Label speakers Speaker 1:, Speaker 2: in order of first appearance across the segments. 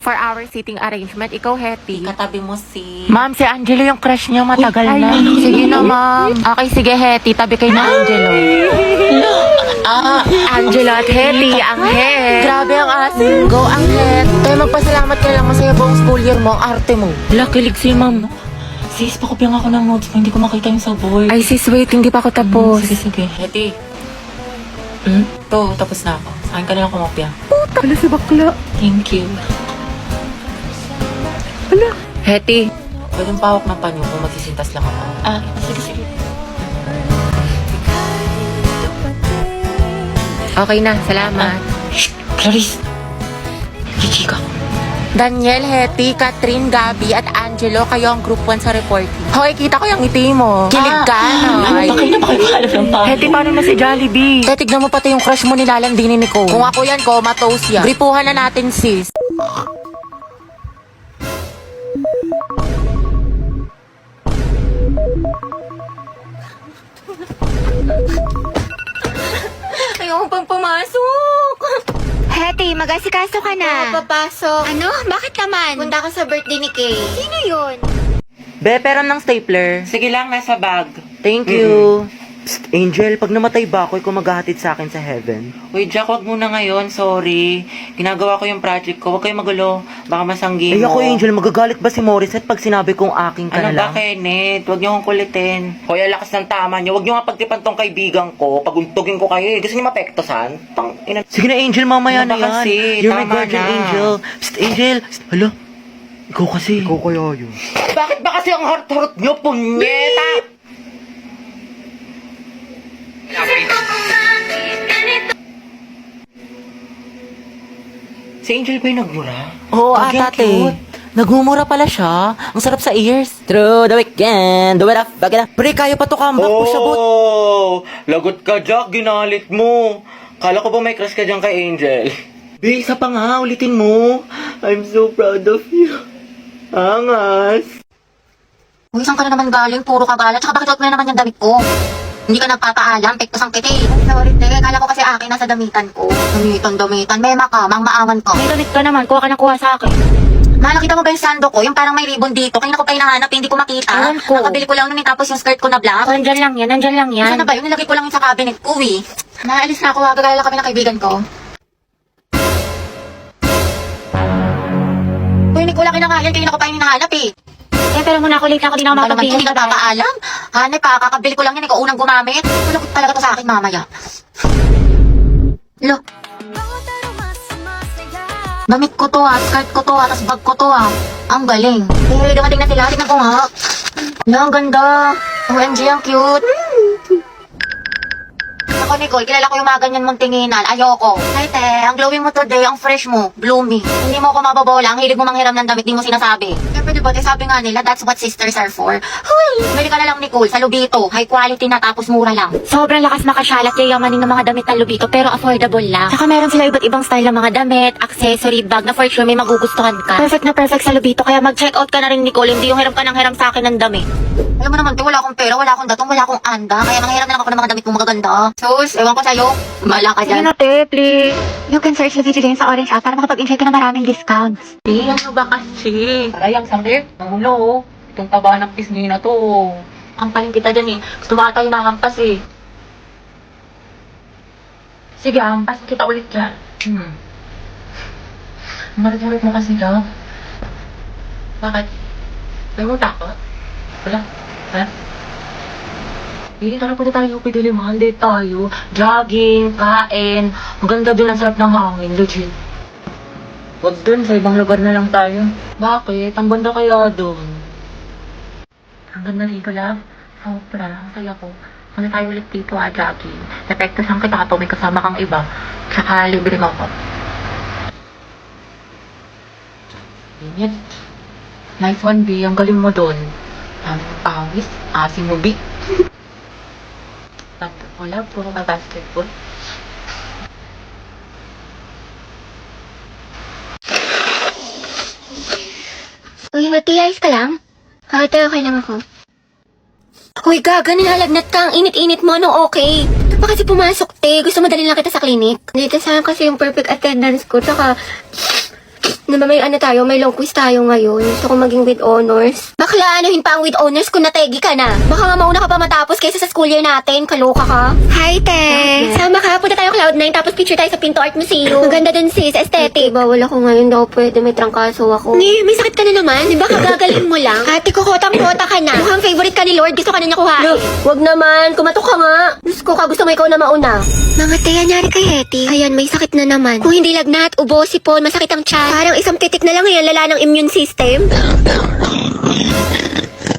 Speaker 1: For our seating arrangement, ikaw, Hetty.
Speaker 2: Katabi mo si...
Speaker 1: Ma'am, si Angelo yung crush niya matagal na. Sige na, ma'am. Okay, sige, Hetty. Tabi kayo na Angelo. Angelo at Hetty, ang het. Grabe ang asin. Go, ang het. Kaya magpasalamat ka lang masaya buong school year mo, ang arte mo.
Speaker 2: Kilig si ma'am. Sis, pakopyang ako ng notes mo. Hindi ko makita yung sa board.
Speaker 1: Ay, sis, wait. Hindi pa ako tapos.
Speaker 2: Sige. Hetty. To, tapos na ako. Sa akin ka na lang kumopya.
Speaker 1: Wala si bakla.
Speaker 2: Thank you.
Speaker 1: Hetty.
Speaker 2: Pwedeng pawak ng panyo kung magsisintas lang ako. Sige.
Speaker 1: Okay na, salamat.
Speaker 2: Shh! Clarice! Chichika.
Speaker 1: Daniel, Hetty, Catherine, Gabby, at Angelo, kayo ang group 1 sa reporting. Hoy, kita ko yung ngiti mo. Kilig ka, no?
Speaker 2: Bakit na makalip ng panyo?
Speaker 1: Hetty, paano na si Jollibee? Tignan mo pati yung crush mo nilalandinin ni Nicole. Kung ako yan, comatose yan. Gripuhan na natin, sis.
Speaker 2: Ayaw pang pumasok!
Speaker 3: Hetty, mag-asikaso ka na.
Speaker 2: Papasok.
Speaker 3: Ano? Bakit naman?
Speaker 2: Punta ka sa birthday ni Kay.
Speaker 3: Sino yun?
Speaker 1: Be, peram ng stapler.
Speaker 2: Sige lang, nasa bag.
Speaker 1: Thank you. Psst, Angel, pag namatay ba ako, ikaw maghahatid sa akin sa heaven?
Speaker 2: Uy, Jack, wag muna ngayon. Sorry. Ginagawa ko yung project ko. Huwag kayong magulo. Baka masanggi
Speaker 1: Ay,
Speaker 2: mo.
Speaker 1: ako, Angel, magagalit ba si Morissette pag sinabi kong aking ka
Speaker 2: Ano
Speaker 1: na
Speaker 2: ba,
Speaker 1: lang?
Speaker 2: Kenneth? Huwag niyo akong kulitin. Hoy, ang lakas ng tama niyo. Huwag niyo nga pagtipan tong kaibigan ko. Paguntugin ko kayo. Gusto niyo mapektosan? Ina...
Speaker 1: Sige na, Angel, mamaya
Speaker 2: Ano
Speaker 1: na
Speaker 2: ba
Speaker 1: yan.
Speaker 2: kasi?
Speaker 1: You're my
Speaker 2: Tama
Speaker 1: guardian
Speaker 2: na.
Speaker 1: angel. Psst, Angel. Psst, hala. Ikaw kasi. Ikaw kaya yun.
Speaker 2: Bakit ba kasi ang heart-heart niyo, punyeta? Si Angel ba yung nagmura?
Speaker 1: Oo,
Speaker 2: Ang
Speaker 1: ate.
Speaker 2: cute.
Speaker 1: Nagmumura pala siya. Ang sarap sa ears. Through the weekend, do it up, back it up. Pre, kaya pa to comeback po siya, but...
Speaker 2: Oh, lagot ka, Jack. Ginalit mo. Kala ko ba may crush ka dyan kay Angel?
Speaker 1: Be, isa pa nga, ulitin mo. I'm so proud of you. Angas.
Speaker 3: Uy, saan ka na naman galing? Puro kagalat. Tsaka bakit suot mo na naman yung damit ko? Hindi ka nagpapaalam, pektos ang kiti. Ay, sorry, te. Kala ko kasi akin nasa damitan ko. Damitan. Mema ka, mangmaawan ka.
Speaker 4: May damit ka naman, kuha ka na kuha sa akin.
Speaker 3: Ma, nakita mo ba yung sando ko? Yung parang may ribbon dito. Kanina ko pa hinahanap, hindi ko makita.
Speaker 4: Ewan ko.
Speaker 3: Nakabili ko lang nun, tapos yung skirt ko na black.
Speaker 4: Ako, nandyan lang yan.
Speaker 3: Saan na ba yun? Nilagay ko lang yun sa cabinet ko, eh. Naalis na ako, gagala kami ng kaibigan ko. Uy, hindi ko lang kinakain, kanina ko pa yung hinahanap, eh.
Speaker 4: Eh, pero muna ako late na ako, di na ako
Speaker 3: Ano naman,
Speaker 4: makapagpili.
Speaker 3: hindi ka papaalam? Hanay pa, kakabili ko lang yan, ikaw unang gumamit. Malagot talaga to sa akin mamaya. Lo. Damit ko to skirt ko to tas bag ko to Ang galing. Eh, dumating na sila, tignan ko nga. Ang ganda. OMG, ang cute. Ako, Nicole, kilala ko yung mga ganyan mong tinginan. Ayoko. Ay, te, ang glowing mo today, ang fresh mo, bloomy. Hindi mo ako mababola, ang hilig mo manghiram ng damit, di mo sinasabi. Siyempre, diba, te, sabi nga nila, that's what sisters are for. Huy! Bili ka na lang, Nicole, sa Lubito. High quality na, tapos mura lang.
Speaker 4: Sobrang lakas makasyalat, yayamanin ng mga damit na lubito, pero affordable lang. Saka meron sila iba't ibang style ng mga damit, accessory, bag na for sure may magugustuhan ka. Perfect na perfect sa lubito, kaya mag-check out ka na rin, Nicole, hindi yung hiram ka ng hiram sa akin ng damit.
Speaker 3: Alam mo naman, te, wala akong pera, wala akong datong, wala akong anda. Kaya manghiram na lang ako ng mga damit mo magaganda. Sus, ewan ko sa'yo. Mala ka
Speaker 4: Sige
Speaker 3: dyan.
Speaker 4: na, te, please. You can search the video din sa Orange app para makapag-enjoy ka ng maraming discounts.
Speaker 2: Ano ba kasi? Aray, ang sakit. Ang ulo. Itong taba ng pisngi na to.
Speaker 4: Ang paling kita dyan eh. Gusto mo ata yung nakampas eh. Sige, ampas kita ulit dyan.
Speaker 2: Marit mo kasi lang. Bakit? May mo takot? Wala. Ha?
Speaker 4: Hindi tara punta tayo upidili, mahal din tayo. Jogging, kain. Ang ganda dun, ang sarap ng hangin, legit.
Speaker 2: Wag dun, sa ibang lugar na lang tayo.
Speaker 4: Bakit? Ang banda kaya dun. Ang ganda dito lang. Sobra, ang saya ko. Kung tayo ulit dito jogging. Epekto saan kita kapag may kasama kang iba. Tsaka libre mo ako.
Speaker 2: Init. Nice one, B. Ang galing mo dun. Ang pawis. Asin mo, B. Wala, puro ka basketball.
Speaker 3: Uy, matiyayos ka lang? Ate, okay lang ako. Uy, gaga, nilalagnat ka. Ang init-init mo, no, okay? Ito pa kasi pumasok, te. Gusto madali lang kita sa clinic. Dito saan kasi yung perfect attendance ko. Tsaka, Diba may ano tayo, may long quiz tayo ngayon. Gusto ko maging with honors. Bakla, anuhin pa ang with honors kung nategi ka na. Baka nga mauna ka pa matapos kaysa sa school year natin. Kaloka ka. Hi, te. Sama ka, punta tayo Cloud9 tapos picture tayo sa Pinto Art Museum. Maganda dun sis, aesthetic. Bawal ako ngayon daw pwede, may trangkaso ako. May sakit ka na naman. Di ba kagagaling mo lang? Ate ko, kotang-kota ka na. Mukhang favorite ka ni Lord, gusto ka na niya kuhain. Look, wag naman, kumatok ka nga. Diyos ko ka, gusto mo ikaw na mauna. Mga te, anyari kay Hetty. Ayan, may sakit na naman. Kung hindi lagnat, ubo, sipon, masakit ang tiyan. Parang isang titik na lang yan, lala ng immune system.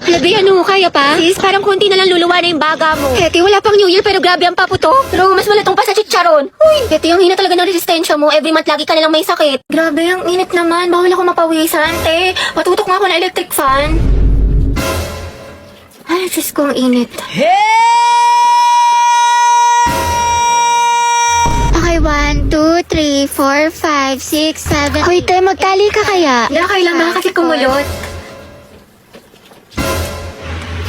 Speaker 3: Halabi, ano, kaya pa? Sis, parang konti na lang luluwa na yung baga mo. Hetty, wala pang New Year pero grabe ang paputok. Pero mas malatong pa sa chicharon. Uy, Hetty, ang hina talaga ng resistensya mo. Every month lagi ka na lang may sakit. Grabe, ang init naman. Bawal ako mapawisan, te. Patutok nga ako na electric fan. Ay, Diyos ko, ang init. Okay, 1, 2, 3, 4, 5, 6, 7. Hoy, te, magtali ka kaya? Hindi, kailan ba kasi kumulot?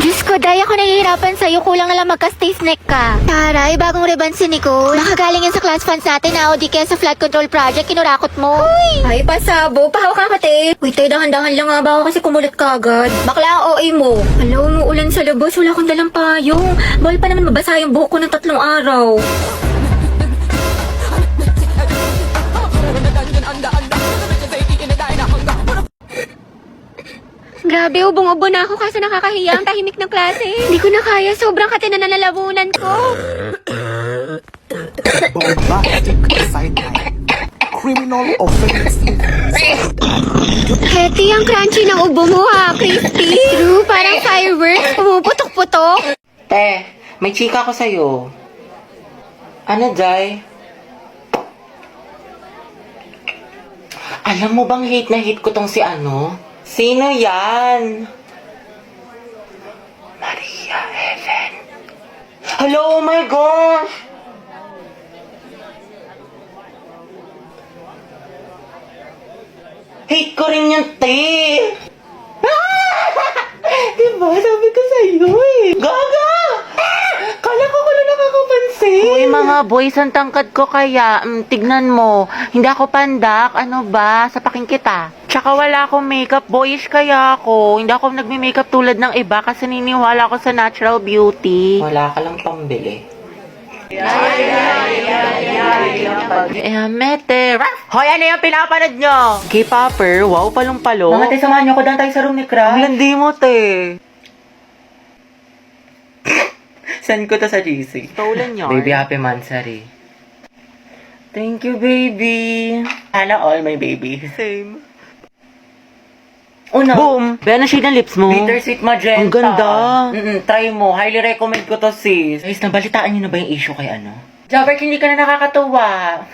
Speaker 3: Diyos ko, Day, ako nahihirapan sa'yo. Kulang na lang magka-stay snack ka. Taray, bagong ribbon si Nicole. Nakagaling yan sa class funds natin na o di kaya sa flood control project, kinurakot mo. Uy! Ay, pasabo. Pahaw ka kate. Uy, Tay, dahan-dahan lang nga ba ako kasi kumulit ka agad. Bakla ang OA mo. Hello, umuulan sa labas. Wala akong dalang payong. Bawal pa naman mabasa yung buhok ko ng 3 araw. Grabe, ubong-ubo na ako kasi nakakahiya ang tahimik ng klase. Hindi ko na kaya, sobrang kate na nalalabunan ko.
Speaker 5: Bombastic sideline. Criminal offensive.
Speaker 3: Hetty, ang crunchy ng ubo mo ha, crispy. True, parang fireworks, pumuputok-putok.
Speaker 2: Te, may chika ko sa'yo. Ano, Jai? Alam mo bang hate na hate ko tong si ano? Sino yan? Maria Helen. Hello, oh my gosh! Hate ko rin yung te! Diba? Sabi ko sa'yo eh. Gaga! Kala ko lang nakakapansin. Uy, mga boys, ang tangkad ko kaya. Tignan mo. Hindi ako pandak. Ano ba? Sapakin kita. Tsaka wala akong makeup. Boyish kaya ako. Hindi ako nagme-makeup tulad ng iba kasi niniwala ako sa natural beauty. Wala ka lang pambili. Mete. Hoy, ano yung pinapanood nyo? K-popper, wow, palong-palo. Mga te, samahan nyo ko doon tayo sa room ni Crash. Ang landi mo, te. Send ko to sa GC. Stolen nyo. Baby, happy mansari. Thank you, baby. Sana all my baby. Same. Una. Boom! Beyan ang shade ng lips mo. Bittersweet magenta. Ang ganda. Try mo. Highly recommend ko to, sis. Guys, nabalitaan nyo na ba yung issue kay ano? Jabber, hindi ka na nakakatuwa.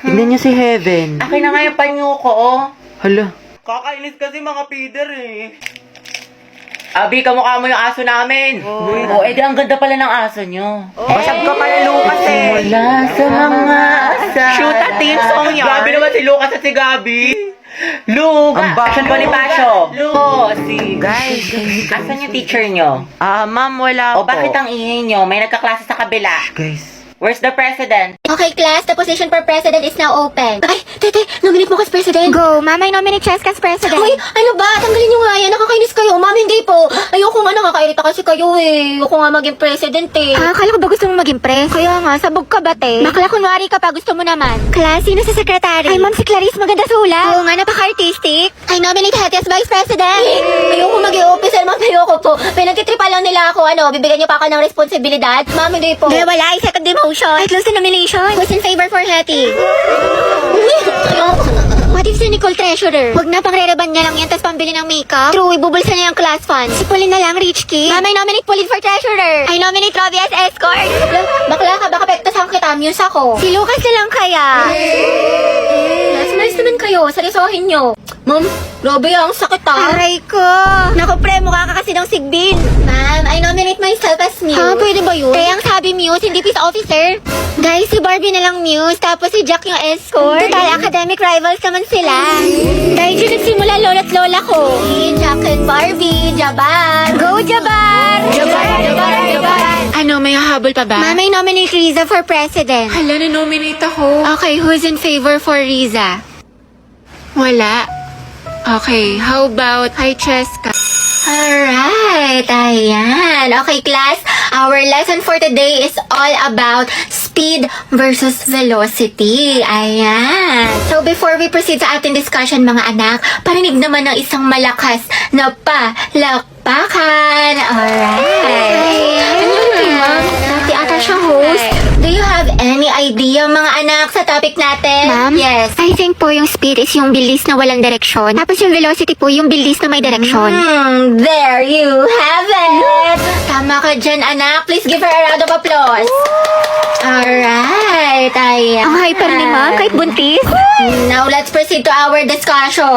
Speaker 2: Tignan nyo si Heaven. Akin na nga yung panyo ko, oh. Hala. Kakainis kasi mga feeder eh. Abi, kamukha mo yung aso namin. Oh, edi ang ganda pala ng aso nyo. Basag ka pala, Lucas eh. Wala sa mga asa. Shoot at team song yan. Gabi naman si Lucas at si Gabi. Luke! Action Bonifacio! Luke! Si... Guys, asan yung teacher nyo? Ma'am, wala po. O bakit ang ingay nyo? May nagkaklase sa kabila. Guys. Where's the president?
Speaker 3: Okay, class, the position for president is now open. Ay, tete, nominate mo kas president. Go, mama, nominate Cheska as president. Uy, ano ba? Tanggalin nyo nga yan. Nakakainis kayo. Ma'am, hindi po. Ayoko nga, nakakairita kasi kayo eh. Ayoko nga maging president eh. Akala ko ba gusto mong maging pres? Kaya nga, sabog ka ba, te? Bakla, kunwari ka pa, gusto mo naman. Class, sino sa secretary? Ay, ma'am, si Clarice, maganda sulat. Oo nga, napaka-artistic. I nominate Hetty as vice president. Ayoko maging officer, ma'am, ayoko po. Pinagtitripa lang nila ako, ano, bibigyan niyo pa ako ng responsibilidad. Ma'am, hindi po. Hindi, wala, second demotion. I close the nomination. Who's in favor for Hetty? What if si Nicole treasurer? Huwag na, pang-rereban niya lang yan, tapos pambili ng makeup. True, ibubulsa niya yung class fund. Si Pauline na lang, rich kid. Mama, I nominate Pauline for treasurer. I nominate Robbie as escort. Bakla ka, baka pektasan kita, muse ako. Si Lucas na lang kaya. Last nice naman kayo, seryosohin nyo. Ma'am, grabe ang sakit ah. Aray ko. Naku, pre, mukha ka kasi ng sigbin. Ma'am, I nominate myself as muse. Ha, pwede ba yun? Kaya ang sabi muse, hindi peace officer. Guys, si Barbie na lang muse, tapos si Jack yung escort. Total, academic rivals naman sila. Dahil dyan nagsimula lola't lola ko. Si Jack and Barbie, Jabar. Go, Jabar! Jabar, Jabar, Jabar. Ano, may hahabol pa ba? Ma'am, I nominate Riza for president. Hala, na-nominate ako. Okay, who's in favor for Riza? Wala.
Speaker 1: Okay, how about hi, Cheska?
Speaker 3: Alright, ayan. Okay, class. Our lesson for today is all about speed versus velocity. Ayan. So, before we proceed sa ating discussion, mga anak, parinig naman ng isang malakas na palakpakan. Alright. Ano yun, ma'am? Dati ata siya host. Do you have any idea, mga anak, sa topic natin?
Speaker 6: Ma'am?
Speaker 3: Yes.
Speaker 6: I think po yung speed is yung bilis na walang direksyon. Tapos yung velocity po yung bilis na may direksyon.
Speaker 3: There you have it! Tama ka dyan, anak. Please give her a round of applause. Alright, ayan.
Speaker 6: Ang hyper ni ma'am, kahit buntis.
Speaker 3: Now, let's proceed to our discussion.